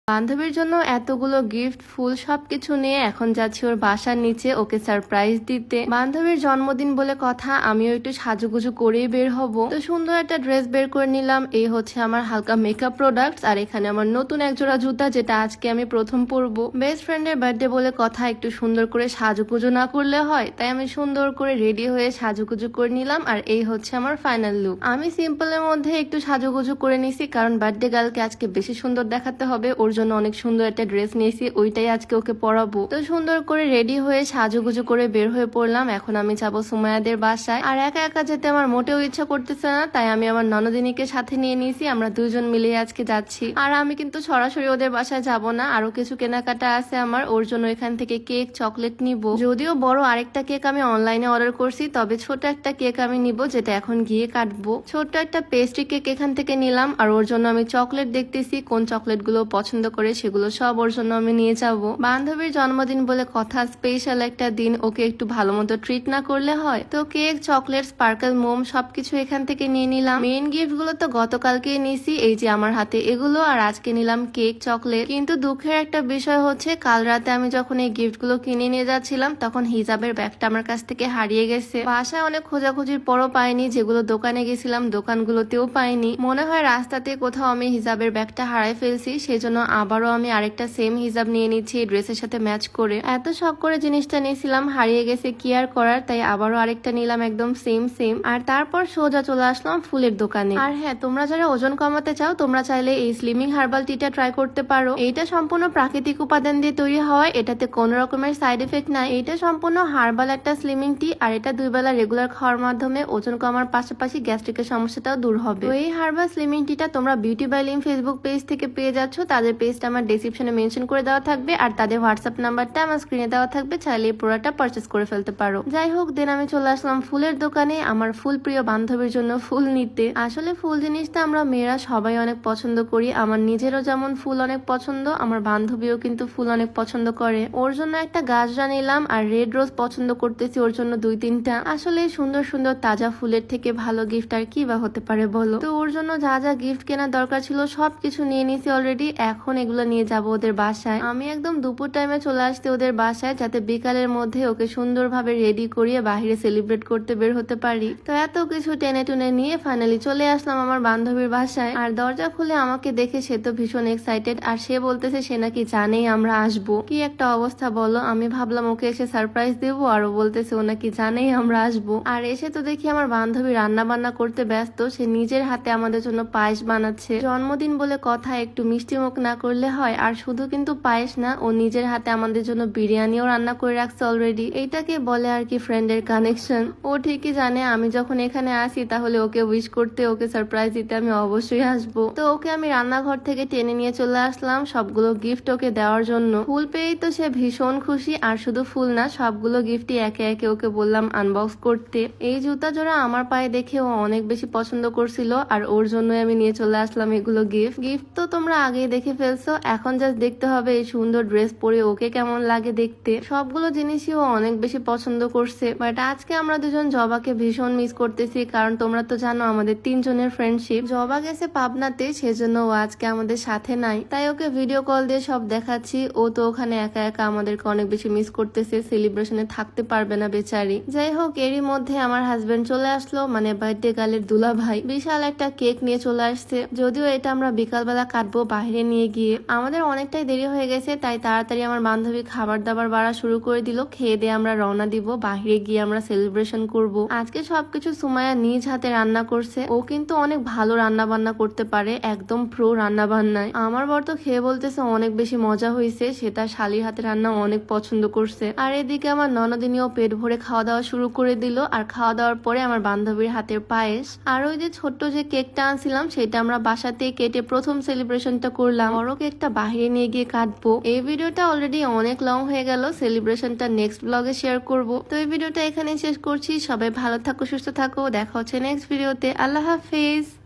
বান্ধবীর জন্য এতগুলো গিফট ফুল সবকিছু নিয়ে এখন যাচ্ছি ওর বাসার নিচে ওকে সারপ্রাইজ দিতে। বান্ধবীর জন্মদিন বলে কথা, আমিও একটু সাজুগুজু করেই বের হব। তো সুন্দর একটা ড্রেস বের করে নিলাম। এই হচ্ছে আমার হালকা মেকআপ প্রোডাক্টস, আর এখানে আমার নতুন এক জোড়া জুতা, যেটা আজকে আমি প্রথম পরবো। বেস্ট ফ্রেন্ডের বার্থডে বলে কথা, একটু সুন্দর করে সাজুগুজু না করলে হয়, তাই আমি সুন্দর করে রেডি হয়ে সাজুগুজু করে নিলাম। আর এই হচ্ছে আমার ফাইনাল লুক। আমি সিম্পলের মধ্যে একটু সাজুগুজু করে নিছি, কারণ বার্থডে গার্লকে আজকে বেশি সুন্দর দেখাতে হবে। ওর জন্য অনেক সুন্দর একটা ড্রেস নিয়েছি, ওইটাই আজকে ওকে পরাবো। তো সুন্দর করে রেডি হয়ে সাজুগুজু করে বের হয়ে পড়লাম। এখন আমি যাবো সুমায়াদের বাসায়। আর একা একা যেতে আমার মোটেও ইচ্ছা করতেছে না, তাই আমি আমার ননদিনীকে সাথে নিয়ে নিয়েছি। আমরা দুজন মিলে আজকে যাচ্ছি। আর আমি কিন্তু সরাসরি ওদের বাসায় যাব না, আরো কিছু কেনাকাটা আছে আমার। ওর জন্য এখান থেকে কেক, চকলেট নিব। যদিও বড় আরেকটা কেক আমি অনলাইনে অর্ডার করছি, তবে ছোট একটা কেক আমি নিব, যেটা এখন গিয়ে কাটবো। ছোট্ট একটা পেস্ট্রি কেক এখান থেকে নিলাম। আর ওর জন্য আমি চকলেট দেখতেছি, কোন চকলেট গুলো পছন্দ করে সেগুলো সব ওর জন্য আমি নিয়ে যাব। বান্ধবীর জন্মদিন বলে কথা, স্পেশাল একটা দিন, ওকে একটু ভালো মতো ট্রিট না করলে হয়। তো কেক, চকলেট, স্পার্কেল মোম সবকিছু এখান থেকে নিয়ে নিলাম। মেইন গিফট গুলো তো গতকালকে নিয়েছি, এই যে আমার হাতে এগুলো, আর আজকে নিলাম কেক, চকলেট। কিন্তু দুঃখের একটা বিষয় হচ্ছে, কাল রাতে আমি যখন এই গিফট গুলো কিনে নিয়ে যাচ্ছিলাম, তখন হিজাবের ব্যাগটা আমার কাছ থেকে হারিয়ে গেছে। বাসায় অনেক খোঁজাখুঁজির পরও পাইনি, যেগুলো দোকানে গেছিলাম দোকানগুলোতেও পাইনি। মনে হয় রাস্তাতে কোথাও আমি হিজাবের ব্যাগটা হারাই ফেলছি, সেজন্য আবারও আমি আরেকটা সেম হিজাব নিয়ে নিচ্ছি ড্রেসের সাথে ম্যাচ করে। এত শখ করে জিনিসটা নিয়েছিলাম, হারিয়ে গেছে, কি আর করার, তাই আবারও আরেকটা নিলাম একদম সেম। আর তারপর সোজা চলে আসলাম ফুলের দোকানে। আর হ্যাঁ, তোমরা যারা ওজন কমাতে চাও, তোমরা চাইলে এই স্লিমিং হার্বাল টিটা ট্রাই করতে পারো। এইটা সম্পূর্ণ প্রাকৃতিক উপাদান দিয়ে তৈরি হয়, এটাতে কোনো রকমের সাইড এফেক্ট নাই। এটা সম্পূর্ণ হার্বাল একটা স্লিমিং টি, আর এটা 2 বেলা রেগুলার খাওয়ার মাধ্যমে ওজন কমার পাশাপাশি গ্যাস্ট্রিকের সমস্যাটাও দূর হবে। তো এই হার্বাল স্লিমিং টিটা তোমরা বিউটি বাই লিম ফেসবুক পেজ থেকে পেয়ে যাচ্ছ। তাদের পেজটা আমার ডেসক্রিপশনে মেনশন করে দেওয়া থাকবে, আর তাদের হোয়াটসঅ্যাপ নাম্বারটা আমার স্ক্রিনে দেওয়া থাকবে, চাইলে এই প্রোডাক্টটা পারচেস করে ফেলতে পারো। যাই হোক, দেন আমি চলে আসলাম ফুলের দোকানে আমার ফুল প্রিয় বান্ধবীর জন্য ফুল নিতে। আসলে ফুল জিনিসটা আমরা মেয়েরা সবাই অনেক পছন্দ করি। আমার নিজেরও যেমন ফুল অনেক পছন্দ, আমার বান্ধবীও কিন্তু ফুল অনেক পছন্দ করে। ওর জন্য একটা গাজরা নিলাম, আর রেড রোজ পছন্দ করতেছি ওর জন্য 2-3টা। আসলে সুন্দর সুন্দর তাজা ফুলের থেকে ভালো গিফট আর কি বা হতে পারে বলো। তো ওর জন্য যা যা গিফট কেনার দরকার ছিল সবকিছু নিয়ে নিয়েছি অলরেডি। এখন এগুলো নিয়ে যাব ওদের বাসায়। আমি একদম দুপুর টাইমে চলে আসছি ওদের বাসায়, যাতে বিকালের মধ্যে ওকে সুন্দরভাবে রেডি করিয়ে বাহিরে সেলিব্রেট করতে বের হতে পারি। তো এত কিছু টেনে টুনে নিয়ে ফাইনালি চলে আসলাম আমার বান্ধবীর বাসায়। আর দরজা খুলে আমাকে দেখে সে তো ভীষণ এক্সাইটেড, আর সে বলতেছে সে নাকি জানেই আমরা আসবো। কি একটা অবস্থা বলো। আমি ভাবলাম ওকে এসে সারপ্রাইজ দেবো, আর ও বলতেছে ও নাকি জানেই আমরা আসবো। আর এসে তো দেখি আমার বান্ধবী রান্না বান্না করতে ব্যস্ত। সে নিজের হাতে আমাদের জন্য পায়েস বানাচ্ছে। জন্মদিন বলে কথা, একটু মিষ্টি মুখ না করলে হয়। আর শুধু কিন্তু পায়েস না, ও নিজের হাতে আমাদের জন্য বিরিয়ানিও রান্না করে রাখছে অলরেডি। এইটাকে বলে আর কি ফ্রেন্ডের কানেকশন। ও ঠিকই জানে আমি যখন এখানে আসি, তাহলে ওকে উইশ করতে, ওকে সারপ্রাইজ দিতে আমি অবশ্যই আসবো। তো ওকে আমি রান্নাঘর থেকে টেনে নিয়ে চলে আসলাম সবগুলো গিফট ওকে দেওয়ার জন্য। ফুল পেয়েই তো সে ভীষণ খুশি। আর শুধু ফুল না, সবগুলো গিফটই একে একে ওকে বললাম আনবক্স করতে। এই জুতা জোড়া আমার পায়ে দেখে ও অনেক বেশি পছন্দ করছিল, আর ওর জন্যই আমি নিয়ে চলে আসলাম এগুলো গিফট তো তোমরা আগেই দেখে ফেলছো, এখন জাস্ট দেখতে হবে এই সুন্দর ড্রেস পরে ওকে কেমন লাগে দেখতে। সবগুলো জিনিসই ও অনেক বেশি পছন্দ করছে। বাট আজকে আমরা দুজন জবাকে ভীষণ মিস করতেছি, কারণ তোমরা তো জানো আমাদের 3 জনের ফ্রেন্ডশিপ। জবা গেছে পাবনাতে, সেজন্য ও আজকে আমাদের সাথে নাই, তাই ওকে ভিডিও কল দিয়ে সব দেখাচ্ছি। ও তো ওখানে একা একা আমাদেরকে অনেক বেশি মিস করতেছে, সেলিব্রেশনে থাকতে পারবে না বেচারি। যাই হোক, এরই মধ্যে আমার হাজবেন্ড চলে আসলো, মানে বার্থডে গার্লের দুলা ভাই। বিশাল একটা কেক নিয়ে চলে আসছে, যদিও এটা আমরা বিকালবেলা কাটবো বাইরে নিয়ে গিয়ে। আমাদের অনেকটাই দেরি হয়ে গেছে, তাই তাড়াতাড়ি আমার বান্ধবী খাবার দাবার বাড়া শুরু করে দিল। খেয়ে দিয়ে আমরা রওনা দিব, বাইরে গিয়ে আমরা সেলিব্রেশন করব। আজকে সবকিছু সুমাইয়া নিজ হাতে রান্না করছে। ও কিন্তু অনেক ভালো রান্না বান্না করতে পারে, একদম প্রো রান্না বান্নায়। আমার বর তো খেয়ে বলতেছে অনেক বেশি মজা হয়েছে, সে তার শালির হাতে রান্না অনেক পছন্দ করছে। আর এদিকে আমার ননদিনীও পেট ভরে খাওয়া দাওয়া শুরু করে দিল। আর খাওয়া দাওয়ার পরে আমার বান্ধবীর হাতের পায়েস আর ওই যে ছোট্ট যে কেকটা আনছিলাম, সেটা আমরা বাসাতেই কেটে প্রথম সেলিব্রেশনটা করলাম। বড় কেকটা বাহিরে নিয়ে গিয়ে কাটবো। এই ভিডিওটা অলরেডি অনেক লং হয়ে গেল, সেলিব্রেশনটা নেক্সট ব্লগে শেয়ার করব। তো এই ভিডিওটা এখানে শেষ করছি। সবাই ভালো থাকো, সুস্থ থাকো, দেখা হচ্ছে নেক্সট ভিডিওতে। আল্লাহ হাফেজ।